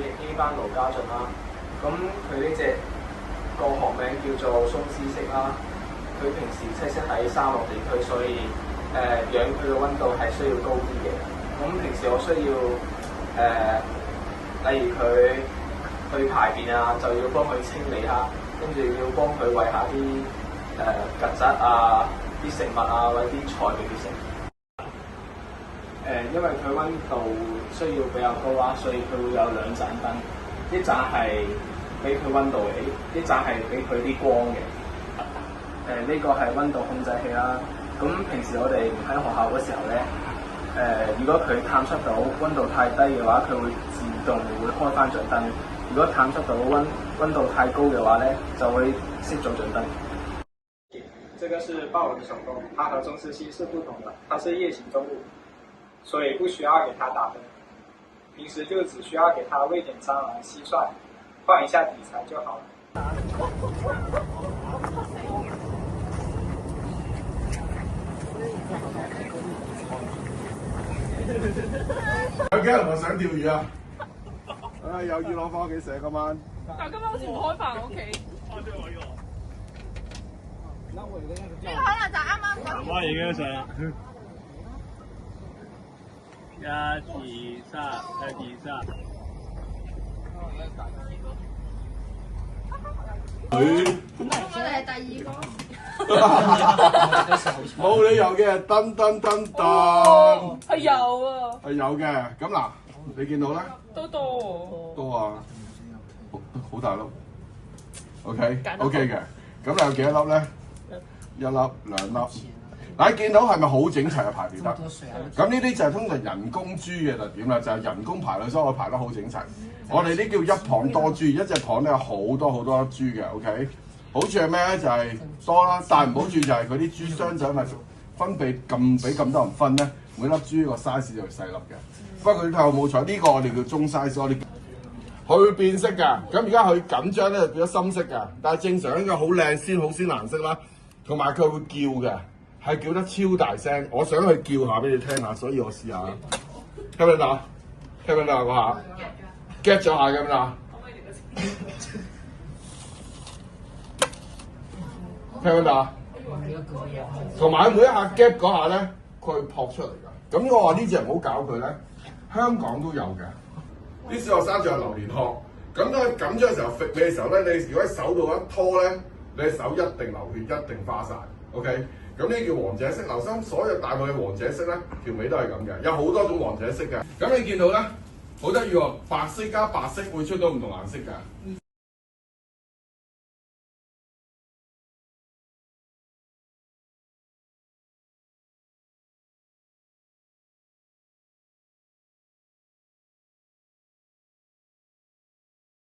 A 班盧家俊啦。咁佢呢隻個學名叫做鬆獅色啦。佢平時棲息喺沙漠地區，所以養佢嘅溫度係需要高啲嘅。咁平時我需要例如佢去排便啊，就要幫佢清理下，跟住要幫佢餵下啲曱甴啊、啲食物啊或者啲菜俾佢食。因為佢溫度需要比較高啦，所以佢會有兩盞燈，一盞係俾佢溫度嘅，一盞係俾佢啲光嘅。呢個係溫度控制器啦。咁平時我哋唔喺學校嗰時候咧，如果佢探測到溫度太低嘅話，佢會自動會開翻著燈。如果探測到溫度太高嘅話咧，就會熄咗著燈。這個是豹紋手工，它和中斯蜥是不同的，它是夜行動物，所以不需要給它打燈。平時就只需要給它餵點蟑螂、蟋蟀，換一下底材就好了。有幾人話想釣魚啊？有魚攞翻屋企食今晚。但今日好似唔開飯我屋企。呢個可能就啱啱講。我已經上啦。一二三，一二三。我哋係第二個。冇理由嘅，噔噔噔噔。係有啊。係有嘅，咁嗱，你見到咧？都多。多啊，好大粒。OK 嘅，咁你有幾多粒咧？一粒、兩粒。大家見到係咪好整齊嘅排列得？咁呢啲就係通常人工豬嘅特點啦，就係人工排列，所以我排得好整齊。我哋呢叫一旁多豬，一隻旁咧有好多好多豬嘅。OK， 好處係咩咧？就係多啦，但係唔好處就係佢啲豬箱仔咪分泌俾咁多人分咧，每粒豬個 size 就細粒嘅。不過佢睇冇錯，呢個我哋叫中 size， 我哋佢會變色㗎。咁而家佢緊張咧就變咗深色㗎，但係正常應該好靚鮮好鮮顏色啦，同埋佢會叫嘅。係叫得超大聲，我想去叫下俾你聽下，所以我試下。聽唔聽到？聽唔聽到嗰下 ？get 咗下咁啦。聽唔聽到？同埋每一下 get 嗰下咧，佢會撲出嚟㗎。咁我話呢隻唔好搞佢咧，香港都有嘅。啲小學生仲有榴蓮殼，咁咧緊張嘅時候揈你嘅時候咧，你如果喺手度一拖咧，你嘅手一定流血，一定花晒。OK。咁呢叫王者色，留心所有大部嘅王者色咧，條尾都係咁嘅，有好多種王者色嘅。咁你見到咧，好得意喎，白色加白色會出到唔同顏色㗎。